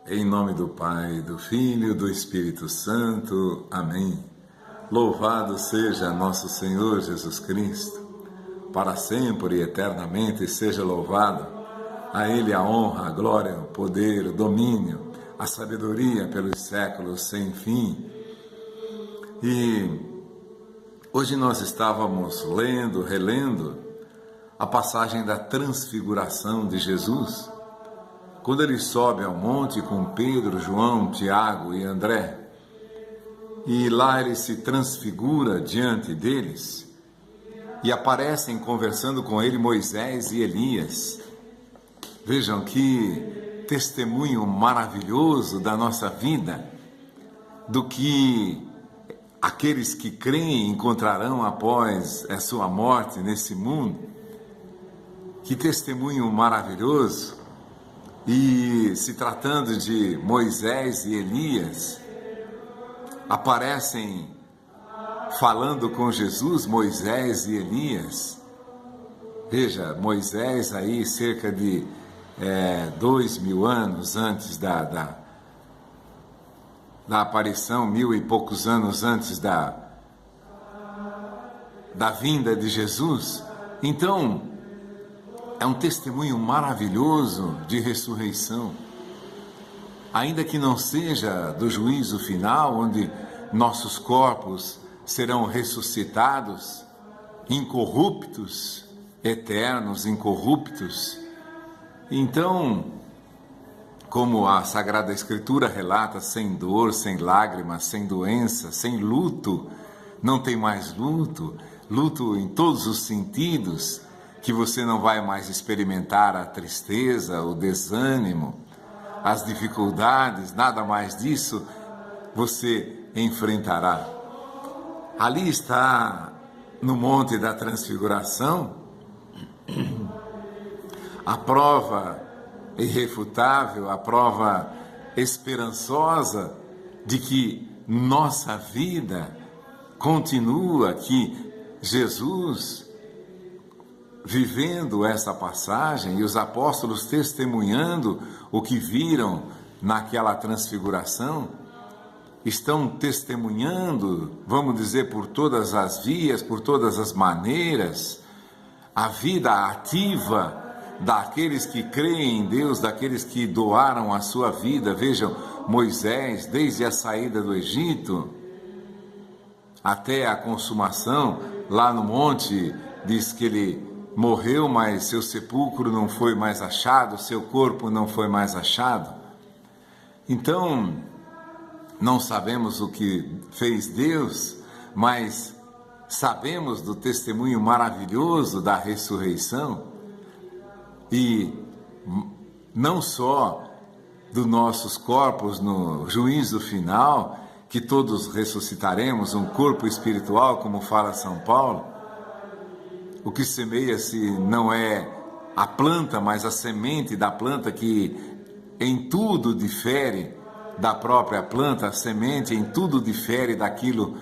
Em nome do Pai, do Filho e do Espírito Santo. Amém. Louvado seja nosso Senhor Jesus Cristo, para sempre e eternamente seja louvado. A Ele a honra, a glória, o poder, o domínio, a sabedoria pelos séculos sem fim. E hoje nós estávamos relendo a passagem da transfiguração de Jesus, quando ele sobe ao monte com Pedro, João, Tiago e André, e lá ele se transfigura diante deles, e aparecem conversando com ele Moisés e Elias. Vejam que testemunho maravilhoso da nossa vida, do que aqueles que creem encontrarão após a sua morte nesse mundo. Que testemunho maravilhoso! E se tratando de Moisés e Elias, aparecem falando com Jesus, Moisés e Elias. Veja, Moisés aí cerca de 2000 anos antes da aparição, 1000 e poucos anos antes da vinda de Jesus. Então, é um testemunho maravilhoso de ressurreição, ainda que não seja do juízo final, onde nossos corpos serão ressuscitados, incorruptos, eternos, incorruptos. Então, como a Sagrada Escritura relata, sem dor, sem lágrimas, sem doença, sem luto, não tem mais luto, luto em todos os sentidos, que você não vai mais experimentar a tristeza, o desânimo, as dificuldades, nada mais disso você enfrentará. Ali está, no Monte da Transfiguração, a prova irrefutável, a prova esperançosa de que nossa vida continua, que Jesus, vivendo essa passagem, e os apóstolos testemunhando o que viram naquela transfiguração, estão testemunhando, vamos dizer, por todas as vias, por todas as maneiras, a vida ativa daqueles que creem em Deus, daqueles que doaram a sua vida. Vejam, Moisés, desde a saída do Egito até a consumação, lá no monte, diz que ele morreu, mas seu sepulcro não foi mais achado, seu corpo não foi mais achado. Então, não sabemos o que fez Deus, mas sabemos do testemunho maravilhoso da ressurreição, e não só dos nossos corpos no juízo final, que todos ressuscitaremos, um corpo espiritual, como fala São Paulo. O que semeia-se não é a planta, mas a semente da planta, que em tudo difere da própria planta. A semente em tudo difere daquilo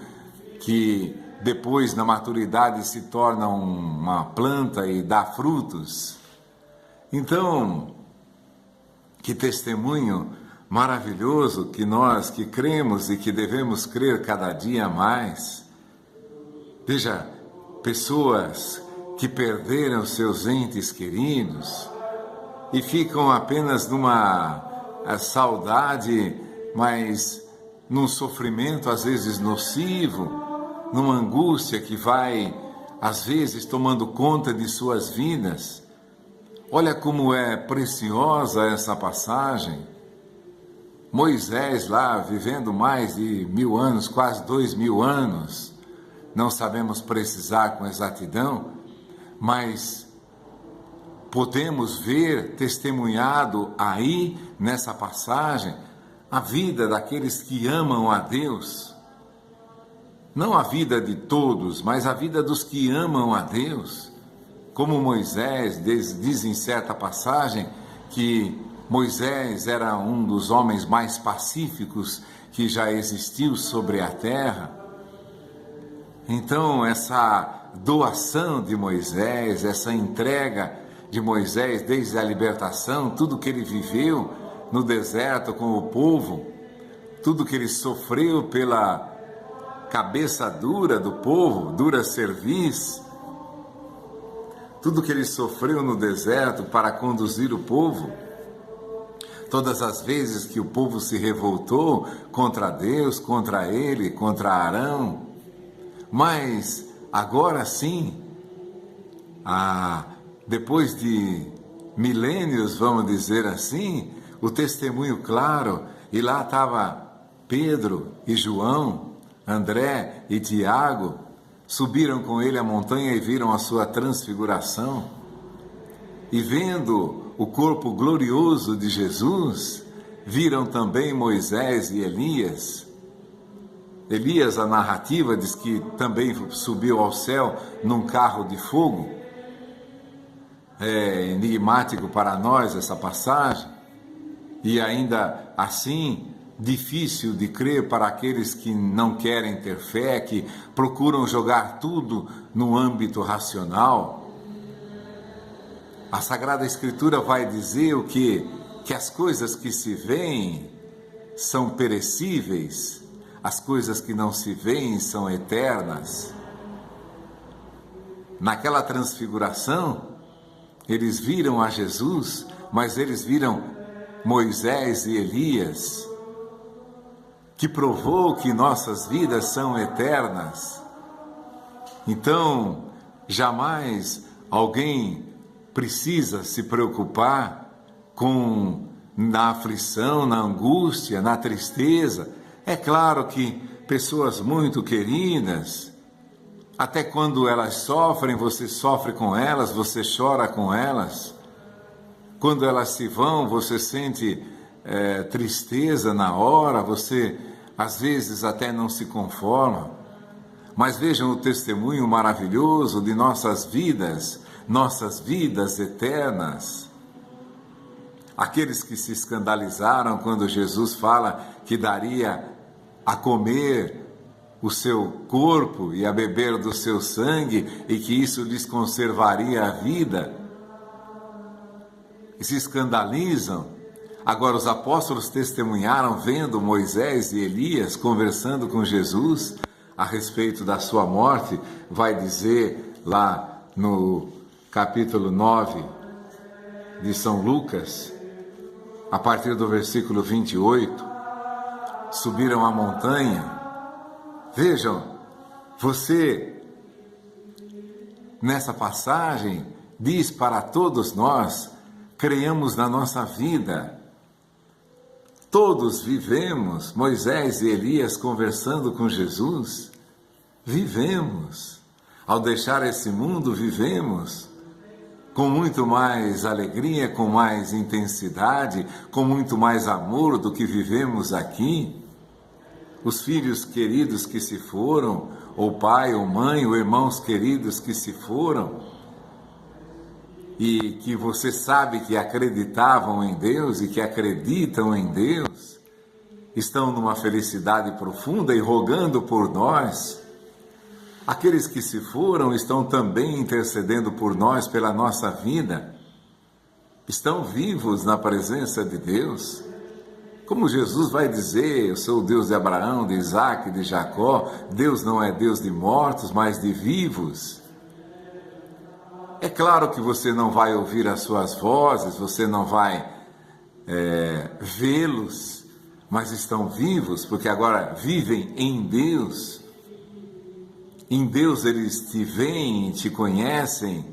que depois, na maturidade, se torna uma planta e dá frutos. Então, que testemunho maravilhoso que nós que cremos e que devemos crer cada dia mais. Veja, pessoas que perderam seus entes queridos e ficam apenas numa saudade, mas num sofrimento às vezes nocivo, numa angústia que vai às vezes tomando conta de suas vidas. Olha como é preciosa essa passagem. Moisés lá vivendo mais de 1000 anos, quase 2000 anos, não sabemos precisar com exatidão, mas podemos ver testemunhado aí nessa passagem a vida daqueles que amam a Deus. Não a vida de todos, mas a vida dos que amam a Deus. Como Moisés, diz em certa passagem que Moisés era um dos homens mais pacíficos que já existiu sobre a terra. Então, essa doação de Moisés, essa entrega de Moisés desde a libertação, tudo que ele viveu, no deserto com o povo, tudo que ele sofreu pela cabeça dura do povo, dura cerviz, tudo que ele sofreu no deserto para conduzir o povo, todas as vezes que o povo se revoltou contra Deus, contra ele, contra Arão. Mas agora sim, depois de milênios, vamos dizer assim, o testemunho claro, e lá estava Pedro e João, André e Tiago, subiram com ele a montanha e viram a sua transfiguração. E vendo o corpo glorioso de Jesus, viram também Moisés e Elias. Elias, a narrativa diz que também subiu ao céu num carro de fogo. É enigmático para nós essa passagem, e ainda assim difícil de crer para aqueles que não querem ter fé, que procuram jogar tudo no âmbito racional. A Sagrada Escritura vai dizer o quê? Que as coisas que se veem são perecíveis, as coisas que não se veem são eternas. Naquela transfiguração, eles viram a Jesus, mas eles viram Moisés e Elias, que provou que nossas vidas são eternas. Então, jamais alguém precisa se preocupar na aflição, na angústia, na tristeza. É claro que pessoas muito queridas, até quando elas sofrem, você sofre com elas, você chora com elas. Quando elas se vão, você sente tristeza na hora, você às vezes até não se conforma. Mas vejam o testemunho maravilhoso de nossas vidas eternas. Aqueles que se escandalizaram quando Jesus fala que daria a comer o seu corpo e a beber do seu sangue e que isso lhes conservaria a vida, e se escandalizam. Agora os apóstolos testemunharam vendo Moisés e Elias conversando com Jesus a respeito da sua morte. Vai dizer lá no capítulo 9 de São Lucas, a partir do versículo 28, subiram a montanha. Vejam, você, nessa passagem, diz para todos nós, creiamos na nossa vida. Todos vivemos, Moisés e Elias conversando com Jesus, vivemos. Ao deixar esse mundo, vivemos com muito mais alegria, com mais intensidade, com muito mais amor do que vivemos aqui. Os filhos queridos que se foram, ou pai ou mãe, ou irmãos queridos que se foram, e que você sabe que acreditavam em Deus e que acreditam em Deus, estão numa felicidade profunda e rogando por nós. Aqueles que se foram estão também intercedendo por nós, pela nossa vida. Estão vivos na presença de Deus. Como Jesus vai dizer, eu sou o Deus de Abraão, de Isaac, de Jacó. Deus não é Deus de mortos, mas de vivos. É claro que você não vai ouvir as suas vozes, você não vai vê-los, mas estão vivos, porque agora vivem em Deus. Em Deus eles te veem, te conhecem.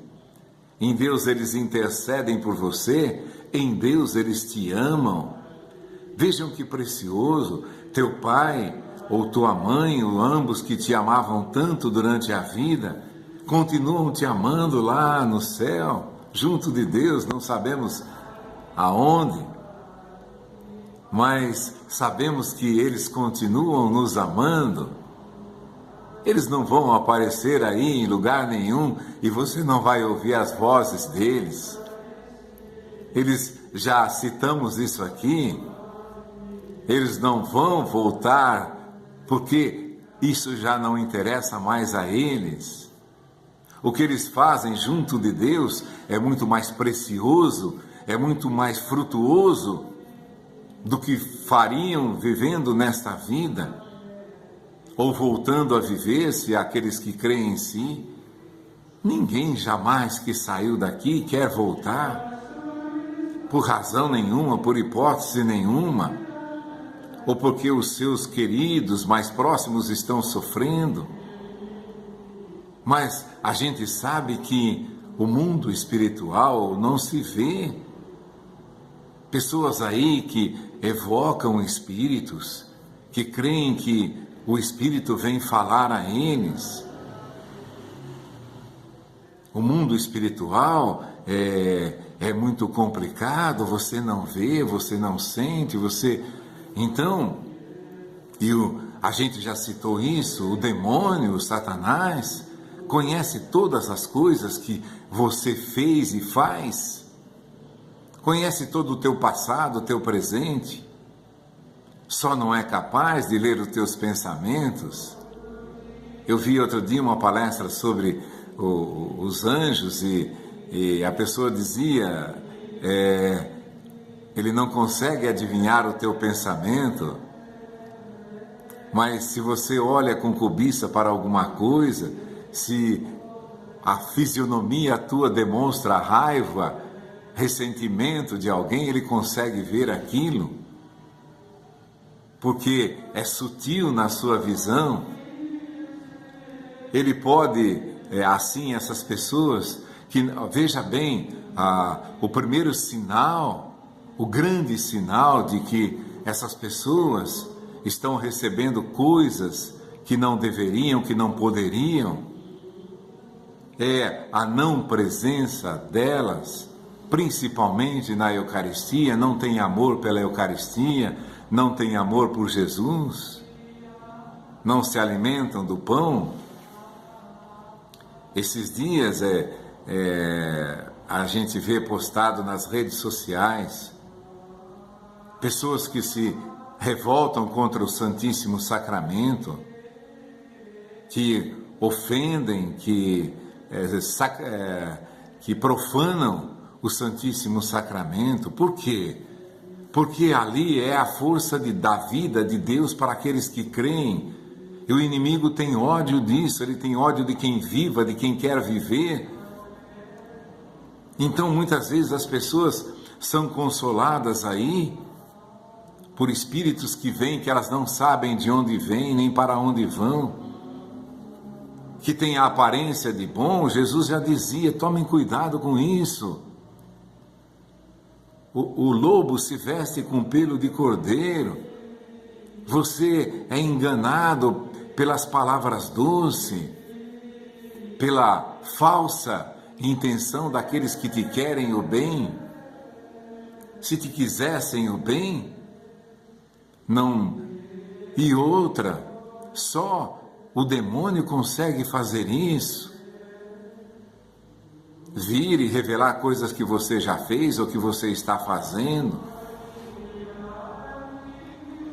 Em Deus eles intercedem por você. Em Deus eles te amam. Vejam que precioso, teu pai ou tua mãe, ou ambos que te amavam tanto durante a vida, continuam te amando lá no céu, junto de Deus, não sabemos aonde, mas sabemos que eles continuam nos amando. Eles não vão aparecer aí em lugar nenhum e você não vai ouvir as vozes deles. Eles, já citamos isso aqui, eles não vão voltar porque isso já não interessa mais a eles. O que eles fazem junto de Deus é muito mais precioso, é muito mais frutuoso do que fariam vivendo nesta vida, ou voltando a viver, se aqueles que creem em si. Ninguém jamais que saiu daqui quer voltar, por razão nenhuma, por hipótese nenhuma, ou porque os seus queridos mais próximos estão sofrendo. Mas a gente sabe que o mundo espiritual não se vê. Pessoas aí que evocam espíritos, que creem que o espírito vem falar a eles. O mundo espiritual é muito complicado, você não vê, você não sente, você... Então, a gente já citou isso, o demônio, o Satanás, conhece todas as coisas que você fez e faz, conhece todo o teu passado, o teu presente, só não é capaz de ler os teus pensamentos. Eu vi outro dia uma palestra sobre os anjos e a pessoa dizia, ele não consegue adivinhar o teu pensamento, mas se você olha com cobiça para alguma coisa, se a fisionomia tua demonstra raiva, ressentimento de alguém, ele consegue ver aquilo, porque é sutil na sua visão. Ele pode, assim, essas pessoas, que, veja bem, o primeiro sinal, o grande sinal de que essas pessoas estão recebendo coisas que não deveriam, que não poderiam, é a não presença delas, principalmente na Eucaristia, não tem amor pela Eucaristia, não tem amor por Jesus, não se alimentam do pão. Esses dias a gente vê postado nas redes sociais pessoas que se revoltam contra o Santíssimo Sacramento, que ofendem, que profanam o Santíssimo Sacramento. Por quê? Porque ali é a força da vida de Deus para aqueles que creem. E o inimigo tem ódio disso, ele tem ódio de quem viva, de quem quer viver. Então, muitas vezes as pessoas são consoladas aí por espíritos que vêm, que elas não sabem de onde vêm, nem para onde vão, que tem a aparência de bom. Jesus já dizia, tomem cuidado com isso. O lobo se veste com pelo de cordeiro. Você é enganado pelas palavras doces, pela falsa intenção daqueles que te querem o bem. Se te quisessem o bem, não. E outra, só o demônio consegue fazer isso. Vir e revelar coisas que você já fez ou que você está fazendo.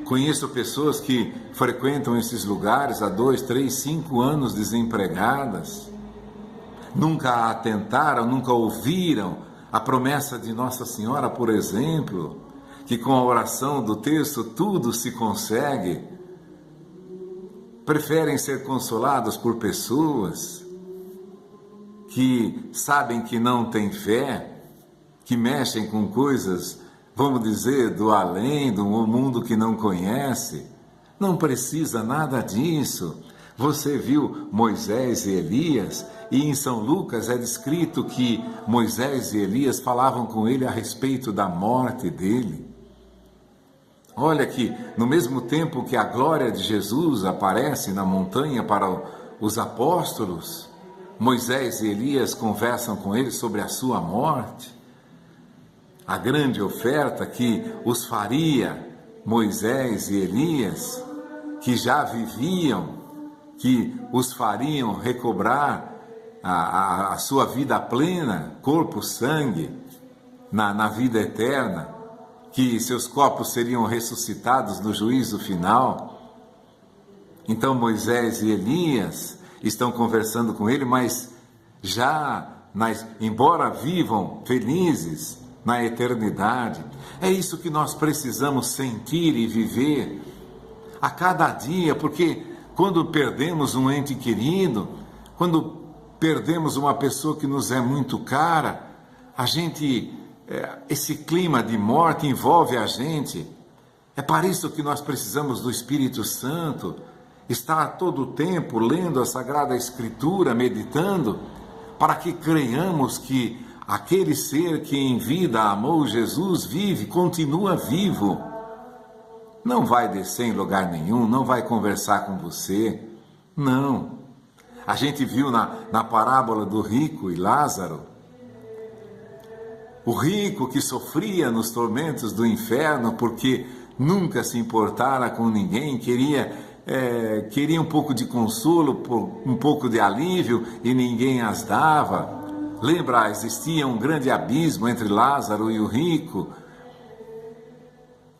Conheço pessoas que frequentam esses lugares há 2, 3, 5 anos desempregadas. Nunca atentaram, nunca ouviram a promessa de Nossa Senhora, por exemplo, que com a oração do terço tudo se consegue. Preferem ser consolados por pessoas que sabem que não têm fé, que mexem com coisas, vamos dizer, do além, do mundo que não conhece. Não precisa nada disso. Você viu Moisés e Elias, e em São Lucas é descrito que Moisés e Elias falavam com ele a respeito da morte dele. Olha que, no mesmo tempo que a glória de Jesus aparece na montanha para os apóstolos, Moisés e Elias conversam com ele sobre a sua morte. A grande oferta que os faria Moisés e Elias, que já viviam, que os fariam recobrar a sua vida plena, corpo, sangue, na vida eterna, que seus corpos seriam ressuscitados no juízo final. Então Moisés e Elias estão conversando com ele, mas embora vivam felizes, na eternidade. É isso que nós precisamos sentir e viver a cada dia, porque quando perdemos um ente querido, quando perdemos uma pessoa que nos é muito cara, esse clima de morte envolve a gente. É para isso que nós precisamos do Espírito Santo, estar a todo tempo lendo a Sagrada Escritura, meditando, para que creiamos que aquele ser que em vida amou Jesus vive, continua vivo. Não vai descer em lugar nenhum, não vai conversar com você, não. A gente viu na parábola do rico e Lázaro, o rico que sofria nos tormentos do inferno porque nunca se importara com ninguém, queria um pouco de consolo, um pouco de alívio e ninguém as dava. Lembra, existia um grande abismo entre Lázaro e o rico,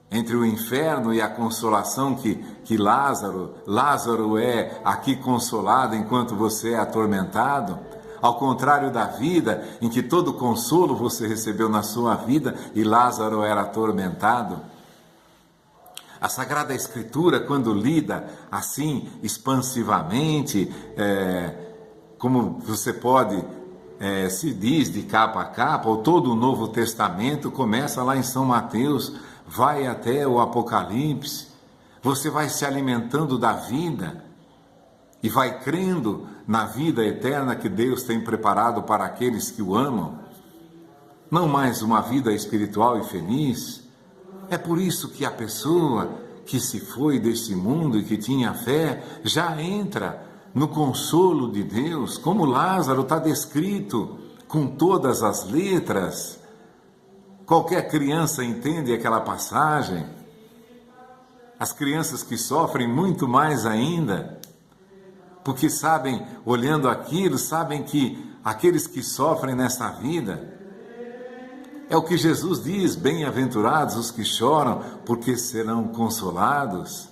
entre o inferno e a consolação que Lázaro é aqui consolado enquanto você é atormentado, ao contrário da vida, em que todo consolo você recebeu na sua vida e Lázaro era atormentado. A Sagrada Escritura, quando lida assim expansivamente, como você pode, se diz de capa a capa, ou todo o Novo Testamento começa lá em São Mateus, vai até o Apocalipse, você vai se alimentando da vida e vai crendo na vida eterna que Deus tem preparado para aqueles que o amam, não mais uma vida espiritual e feliz. É por isso que a pessoa que se foi desse mundo e que tinha fé, já entra no consolo de Deus, como Lázaro está descrito com todas as letras. Qualquer criança entende aquela passagem. As crianças que sofrem muito mais ainda, porque sabem, olhando aquilo, sabem que aqueles que sofrem nessa vida, é o que Jesus diz: bem-aventurados os que choram, porque serão consolados.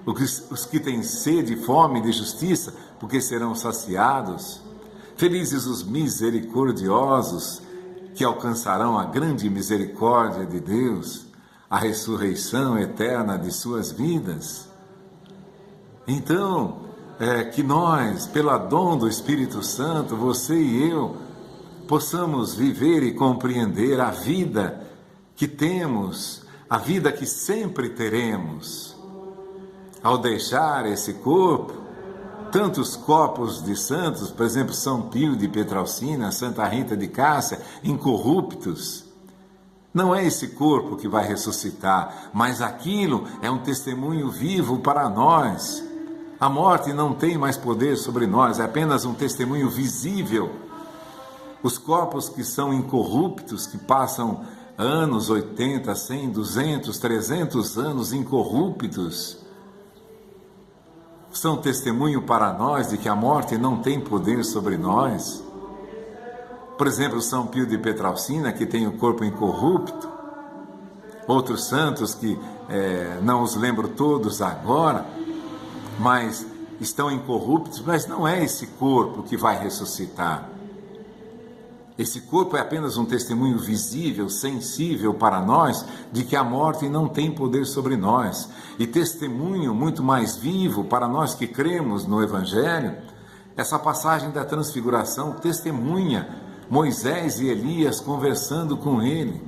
Os que têm sede e fome de justiça, porque serão saciados. Felizes os misericordiosos, que alcançarão a grande misericórdia de Deus, a ressurreição eterna de suas vidas. Então, que nós, pelo dom do Espírito Santo, você e eu, possamos viver e compreender a vida que temos, a vida que sempre teremos. Ao deixar esse corpo, tantos corpos de santos, por exemplo, São Pio de Petralcina, Santa Rita de Cássia, incorruptos, não é esse corpo que vai ressuscitar, mas aquilo é um testemunho vivo para nós. A morte não tem mais poder sobre nós, é apenas um testemunho visível. Os corpos que são incorruptos, que passam anos, 80, 100, 200, 300 anos incorruptos, são testemunho para nós de que a morte não tem poder sobre nós. Por exemplo, São Pio de Petralcina, que tem o corpo incorrupto, outros santos que não os lembro todos agora, mas estão incorruptos, mas não é esse corpo que vai ressuscitar. Esse corpo é apenas um testemunho visível, sensível para nós, de que a morte não tem poder sobre nós. E testemunho muito mais vivo para nós que cremos no Evangelho, essa passagem da transfiguração testemunha Moisés e Elias conversando com ele.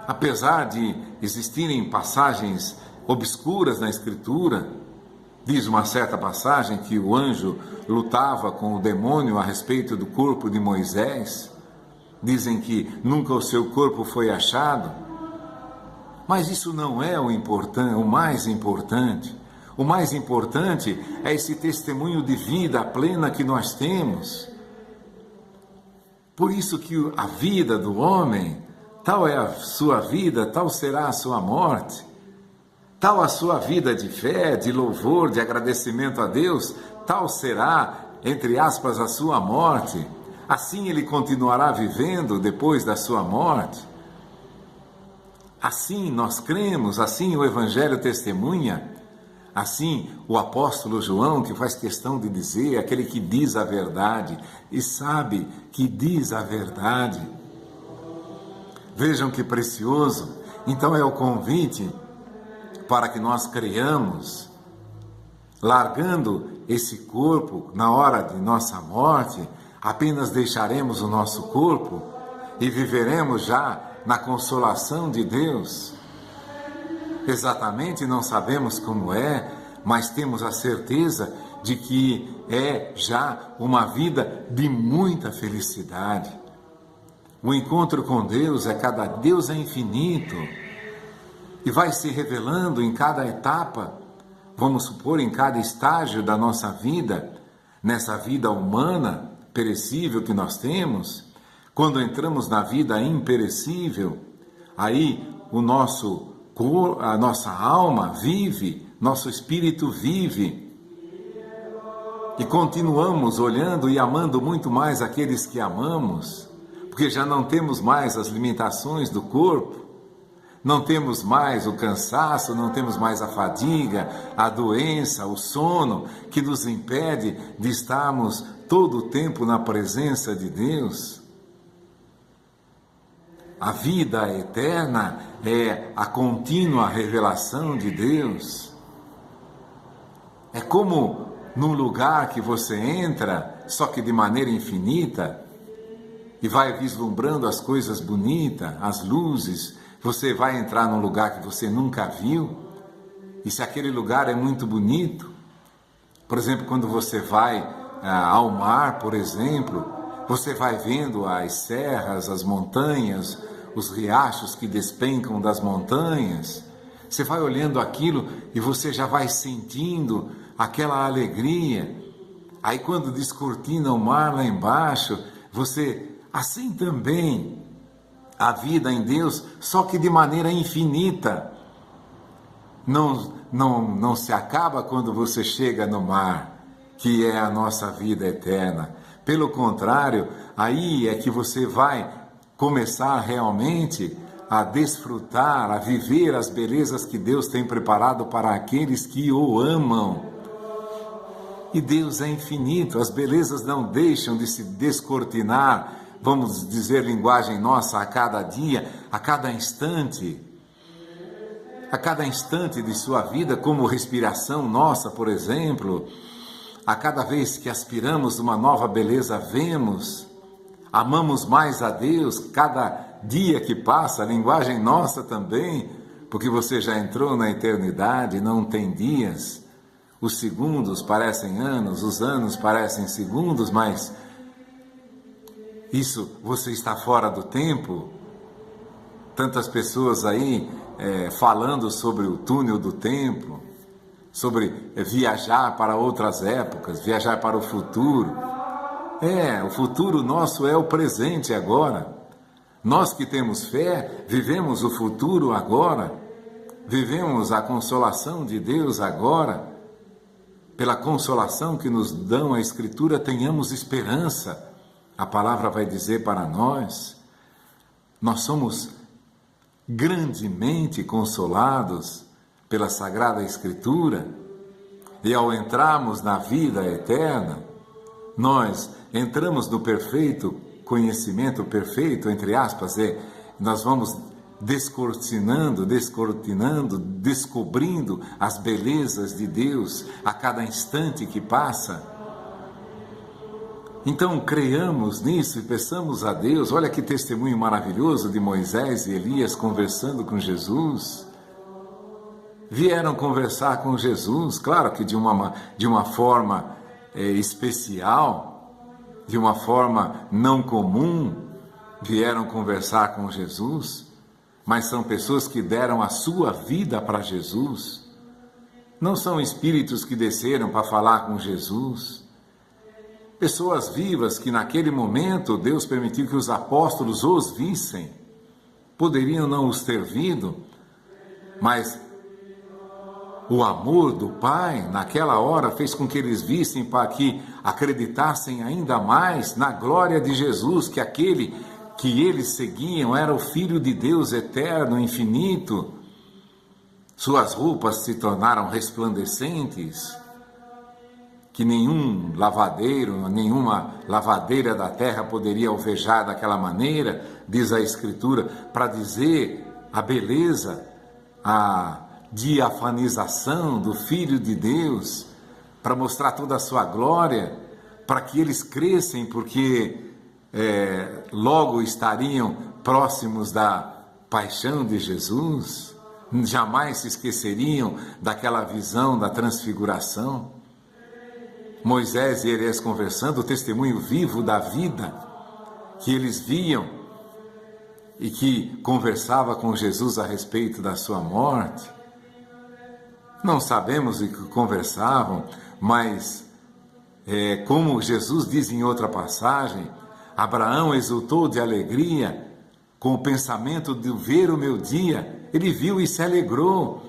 Apesar de existirem passagens obscuras na Escritura, diz uma certa passagem que o anjo lutava com o demônio a respeito do corpo de Moisés. Dizem que nunca o seu corpo foi achado. Mas isso não é o mais importante. O mais importante é esse testemunho de vida plena que nós temos. Por isso que a vida do homem, tal é a sua vida, tal será a sua morte. Tal a sua vida de fé, de louvor, de agradecimento a Deus, tal será, entre aspas, a sua morte. Assim ele continuará vivendo depois da sua morte. Assim nós cremos, assim o Evangelho testemunha, assim o apóstolo João, que faz questão de dizer, aquele que diz a verdade e sabe que diz a verdade. Vejam que precioso. Então é o convite para que nós creiamos, largando esse corpo na hora de nossa morte, apenas deixaremos o nosso corpo e viveremos já na consolação de Deus. Exatamente não sabemos como é, mas temos a certeza de que é já uma vida de muita felicidade. O encontro com Deus Deus é infinito e vai se revelando em cada etapa, vamos supor, em cada estágio da nossa vida, nessa vida humana, perecível que nós temos. Quando entramos na vida imperecível, aí a nossa alma vive, nosso espírito vive. E continuamos olhando e amando muito mais aqueles que amamos, porque já não temos mais as limitações do corpo, não temos mais o cansaço, não temos mais a fadiga, a doença, o sono, que nos impede de estarmos todo o tempo na presença de Deus. A vida eterna é a contínua revelação de Deus. É como num lugar que você entra, só que de maneira infinita, e vai vislumbrando as coisas bonitas, as luzes. Você vai entrar num lugar que você nunca viu, e se aquele lugar é muito bonito, por exemplo, quando você vai ao mar, por exemplo, você vai vendo as serras, as montanhas, os riachos que despencam das montanhas, você vai olhando aquilo e você já vai sentindo aquela alegria. Aí quando descortina o mar lá embaixo, você, assim também, a vida em Deus, só que de maneira infinita. Não se acaba quando você chega no mar, que é a nossa vida eterna. Pelo contrário, aí é que você vai começar realmente a desfrutar, a viver as belezas que Deus tem preparado para aqueles que o amam. E Deus é infinito, as belezas não deixam de se descortinar, vamos dizer linguagem nossa, a cada dia, a cada instante de sua vida, como respiração nossa, por exemplo. A cada vez que aspiramos uma nova beleza, vemos, amamos mais a Deus, cada dia que passa, a linguagem nossa também, porque você já entrou na eternidade, não tem dias, os segundos parecem anos, os anos parecem segundos, mas isso, você está fora do tempo. Tantas pessoas aí falando sobre o túnel do tempo, sobre viajar para outras épocas, viajar para o futuro. O futuro nosso é o presente agora. Nós que temos fé, vivemos o futuro agora, vivemos a consolação de Deus agora. Pela consolação que nos dão a Escritura, tenhamos esperança. A palavra vai dizer para nós somos grandemente consolados pela Sagrada Escritura, e ao entrarmos na vida eterna, nós entramos no perfeito conhecimento, perfeito, entre aspas, nós vamos descortinando, descobrindo as belezas de Deus a cada instante que passa. Então, creiamos nisso e peçamos a Deus. Olha que testemunho maravilhoso de Moisés e Elias conversando com Jesus. Vieram conversar com Jesus, claro que de uma forma especial, de uma forma não comum, vieram conversar com Jesus, mas são pessoas que deram a sua vida para Jesus. Não são espíritos que desceram para falar com Jesus. Pessoas vivas que naquele momento Deus permitiu que os apóstolos os vissem. Poderiam não os ter visto, mas o amor do Pai naquela hora fez com que eles vissem, para que acreditassem ainda mais na glória de Jesus, que aquele que eles seguiam era o Filho de Deus eterno, infinito. Suas roupas se tornaram resplandecentes. que nenhum lavadeiro, nenhuma lavadeira da terra poderia alvejar daquela maneira, diz a Escritura, para dizer a beleza, a diafanização do Filho de Deus, para mostrar toda a sua glória, para que eles crescem, porque logo estariam próximos da paixão de Jesus, jamais se esqueceriam daquela visão da transfiguração. Moisés e Elias conversando, o testemunho vivo da vida que eles viam e que conversava com Jesus a respeito da sua morte. Não sabemos o que conversavam, mas como Jesus diz em outra passagem, Abraão exultou de alegria com o pensamento de ver o meu dia. Ele viu e se alegrou.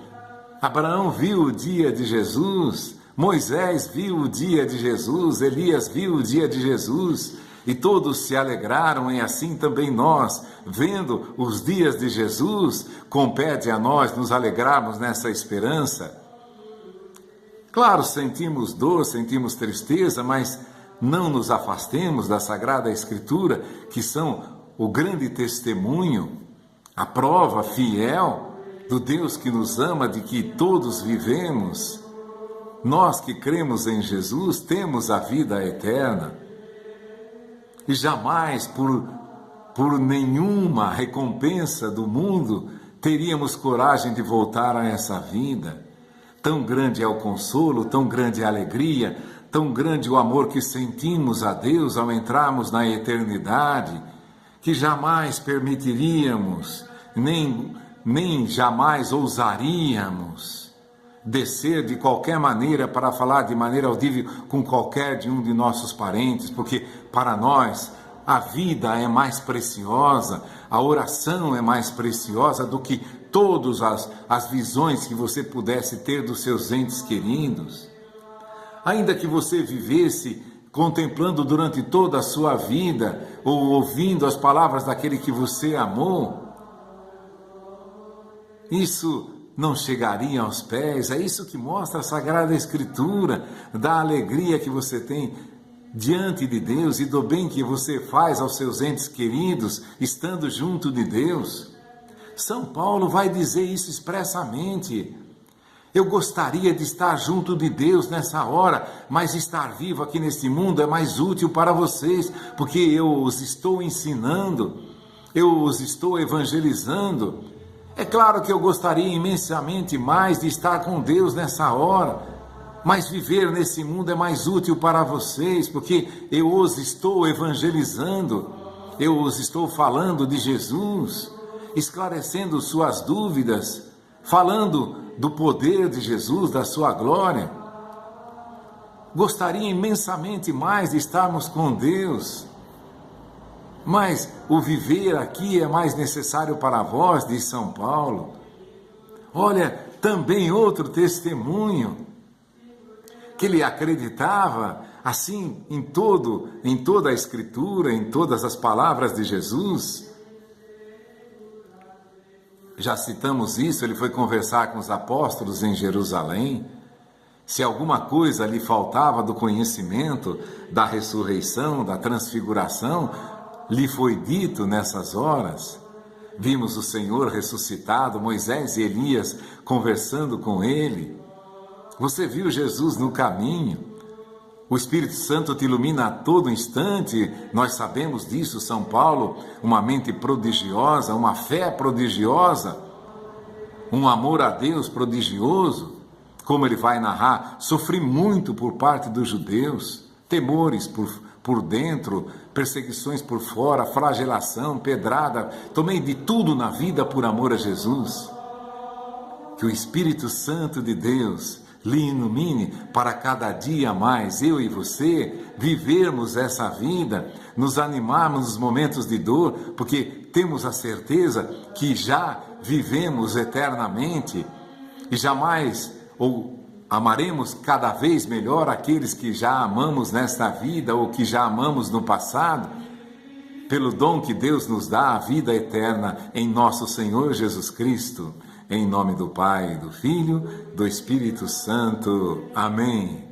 Abraão viu o dia de Jesus, Moisés viu o dia de Jesus, Elias viu o dia de Jesus, e todos se alegraram, e assim também nós, vendo os dias de Jesus, compete a nós nos alegrarmos nessa esperança. Claro, sentimos dor, sentimos tristeza, mas não nos afastemos da Sagrada Escritura, que são o grande testemunho, a prova fiel do Deus que nos ama, de que todos vivemos. Nós que cremos em Jesus temos a vida eterna. E jamais, por nenhuma recompensa do mundo, teríamos coragem de voltar a essa vida. Tão grande é o consolo, tão grande é a alegria, tão grande o amor que sentimos a Deus ao entrarmos na eternidade, que jamais permitiríamos, nem jamais ousaríamos descer de qualquer maneira para falar de maneira audível com qualquer de um de nossos parentes, porque para nós a vida é mais preciosa, a oração é mais preciosa do que todas as visões que você pudesse ter dos seus entes queridos. Ainda que você vivesse contemplando durante toda a sua vida, ou ouvindo as palavras daquele que você amou, isso não chegaria aos pés. É isso que mostra a Sagrada Escritura, da alegria que você tem diante de Deus e do bem que você faz aos seus entes queridos, estando junto de Deus. São Paulo vai dizer isso expressamente. Eu gostaria de estar junto de Deus nessa hora, mas estar vivo aqui neste mundo é mais útil para vocês, porque eu os estou ensinando, eu os estou evangelizando. É claro que eu gostaria imensamente mais de estar com Deus nessa hora, mas viver nesse mundo é mais útil para vocês, porque eu os estou evangelizando, eu os estou falando de Jesus, esclarecendo suas dúvidas, falando do poder de Jesus, da sua glória. Gostaria imensamente mais de estarmos com Deus, mas o viver aqui é mais necessário para vós, diz São Paulo. Olha, também outro testemunho, que ele acreditava assim em toda a Escritura, em todas as palavras de Jesus. Já citamos isso, ele foi conversar com os apóstolos em Jerusalém. Se alguma coisa lhe faltava do conhecimento da ressurreição, da transfiguração, lhe foi dito nessas horas. Vimos o Senhor ressuscitado, Moisés e Elias conversando com ele. Você viu Jesus no caminho. O Espírito Santo te ilumina a todo instante, nós sabemos disso. São Paulo, uma mente prodigiosa, uma fé prodigiosa, um amor a Deus prodigioso. Como ele vai narrar, sofri muito por parte dos judeus, temores por dentro, perseguições por fora, flagelação, pedrada, tomei de tudo na vida por amor a Jesus. Que o Espírito Santo de Deus lhe ilumine para cada dia mais, eu e você, vivermos essa vida, nos animarmos nos momentos de dor, porque temos a certeza que já vivemos eternamente e jamais amaremos cada vez melhor aqueles que já amamos nesta vida ou que já amamos no passado, pelo dom que Deus nos dá, a vida eterna em nosso Senhor Jesus Cristo. Em nome do Pai, do Filho, do Espírito Santo. Amém.